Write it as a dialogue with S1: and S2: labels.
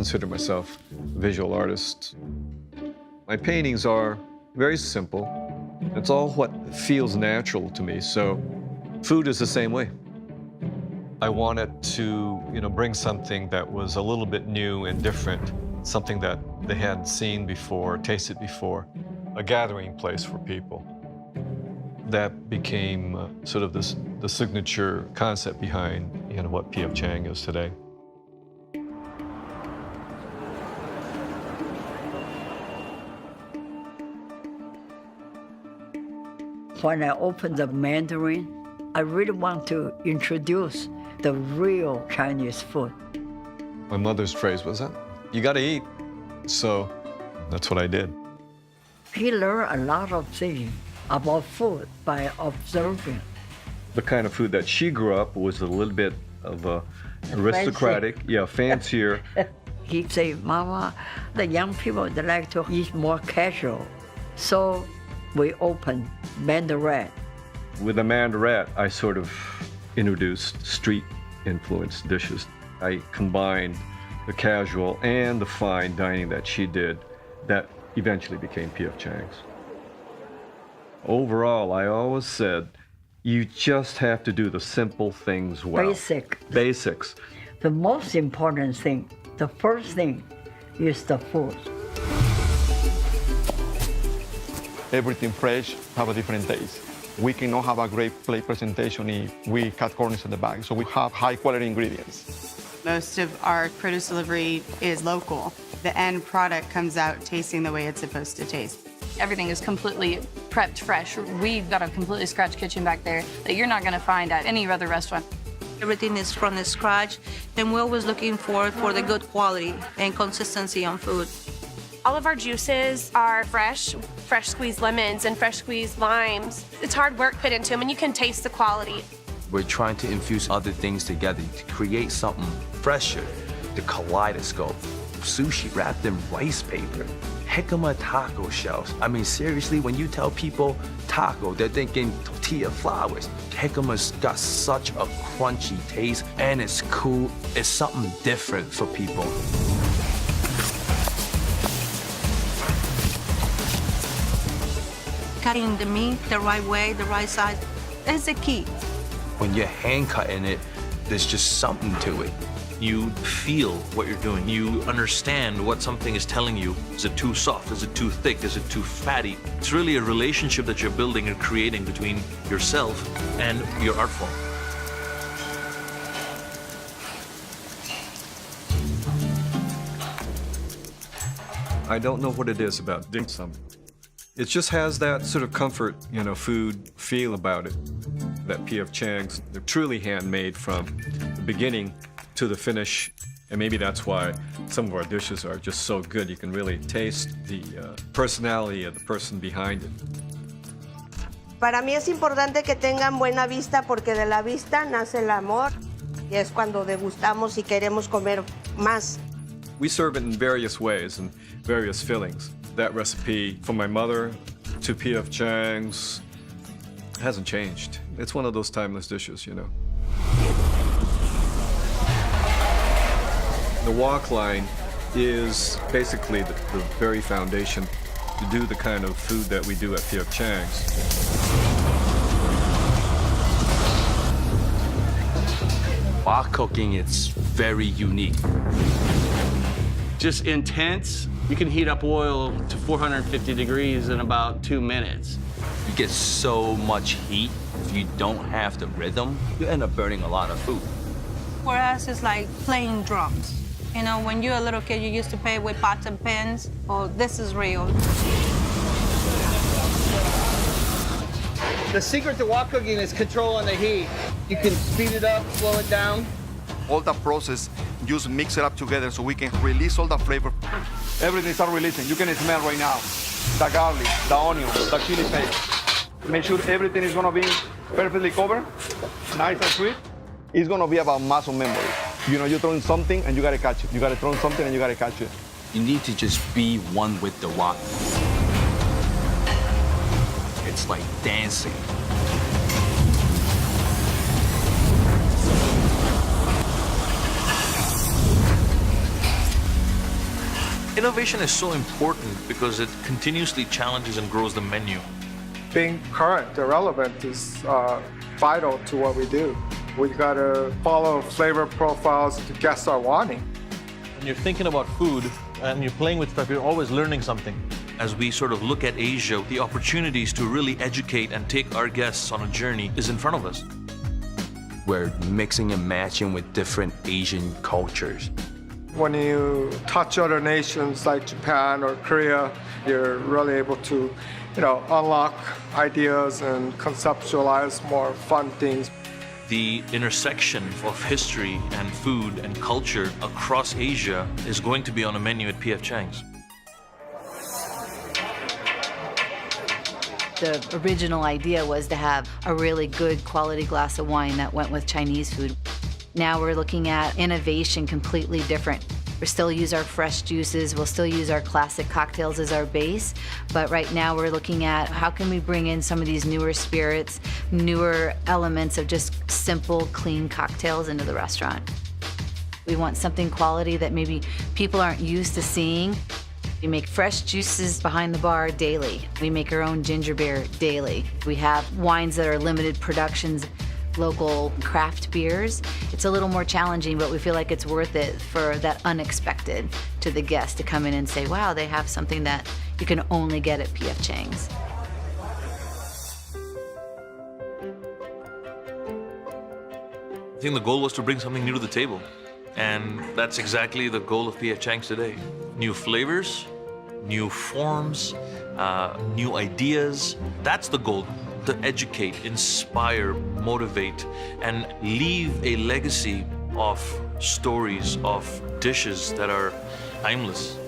S1: consider myself a visual artist. My paintings are very simple. It's all what feels natural to me, so food is the same way. I wanted to, bring something that was a little bit new and different, something that they hadn't seen before, tasted before, a gathering place for people. That became sort of the signature concept behind, what PF Chang is today.
S2: When I opened the Mandarin, I really want to introduce the real Chinese food.
S1: My mother's phrase was that, you gotta eat. So that's what I did.
S2: He learned a lot of things about food by observing.
S1: The kind of food that she grew up was a little bit of aristocratic, fancier.
S2: He said, Mama, the young people, they like to eat more casual. So we opened Mandarin.
S1: With the Mandarin, I sort of introduced street-influenced dishes. I combined the casual and the fine dining that she did that eventually became PF Chang's. Overall, I always said, you just have to do the simple things well. Basics.
S2: The most important thing, the first thing, is the food.
S3: Everything fresh have a different taste. We cannot have a great plate presentation if we cut corners in the back, so we have high quality ingredients.
S4: Most of our produce delivery is local. The end product comes out tasting the way it's supposed to taste.
S5: Everything is completely prepped fresh. We've got a completely scratch kitchen back there that you're not going to find at any other restaurant.
S6: Everything is from the scratch, and we're always looking for the good quality and consistency on food.
S7: All of our juices are fresh squeezed lemons and fresh squeezed limes. It's hard work put into them, and you can taste the quality.
S8: We're trying to infuse other things together to create something fresher. The kaleidoscope, sushi wrapped in rice paper, jicama taco shells. I mean, seriously, when you tell people taco, they're thinking tortilla flowers. Jicama's got such a crunchy taste, and it's cool. It's something different for people.
S6: Cutting the meat the right way, the right size, is the key.
S8: When you're hand cutting it, there's just something to it.
S9: You feel what you're doing. You understand what something is telling you. Is it too soft? Is it too thick? Is it too fatty? It's really a relationship that you're building and creating between yourself and your art form.
S1: I don't know what it is about dim sum. It just has that sort of comfort, food feel about it. That PF Chang's, they're truly handmade from the beginning to the finish. And maybe that's why some of our dishes are just so good. You can really taste the personality of the person behind it.
S10: Para mí es importante que tengan buena vista porque de la vista nace el amor. Y es cuando degustamos y queremos comer más.
S1: We serve it in various ways and various fillings. That recipe from my mother to PF Chang's hasn't changed. It's one of those timeless dishes, The wok line is basically the very foundation to do the kind of food that we do at PF Chang's.
S8: Wok cooking, it's very unique.
S11: Just intense. You can heat up oil to 450 degrees in about 2 minutes.
S8: You get so much heat. If you don't have the rhythm, you end up burning a lot of food.
S6: For us, it's like playing drums. When you're a little kid, you used to play with pots and pans. Oh, this is real.
S11: The secret to wok cooking is controlling the heat. You can speed it up, slow it down.
S3: All the process, just mix it up together so we can release all the flavor. Everything is releasing. You can smell right now. The garlic, the onion, the chili paste. Make sure everything is gonna be perfectly covered, nice and sweet. It's gonna be about muscle memory. You're throwing something and you gotta catch it. You gotta throw something and you gotta catch it.
S8: You need to just be one with the wok. It's like dancing.
S9: Innovation is so important because it continuously challenges and grows the menu.
S12: Being current and relevant is vital to what we do. We gotta follow flavor profiles the guests are wanting.
S9: When you're thinking about food and you're playing with stuff, you're always learning something. As we sort of look at Asia, the opportunities to really educate and take our guests on a journey is in front of us.
S8: We're mixing and matching with different Asian cultures.
S12: When you touch other nations like Japan or Korea, you're really able to, unlock ideas and conceptualize more fun things.
S9: The intersection of history and food and culture across Asia is going to be on a menu at PF Chang's.
S13: The original idea was to have a really good quality glass of wine that went with Chinese food. Now we're looking at innovation completely different. We'll still use our fresh juices, we'll still use our classic cocktails as our base, but right now we're looking at how can we bring in some of these newer spirits, newer elements of just simple, clean cocktails into the restaurant. We want something quality that maybe people aren't used to seeing. We make fresh juices behind the bar daily. We make our own ginger beer daily. We have wines that are limited productions, local craft beers. It's a little more challenging, but we feel like it's worth it for that unexpected to the guest to come in and say, wow, they have something that you can only get at PF Chang's.
S9: I think the goal was to bring something new to the table. And that's exactly the goal of PF Chang's today. New flavors, new forms, new ideas. That's the goal, to educate, inspire, motivate, and leave a legacy of stories, of dishes that are timeless.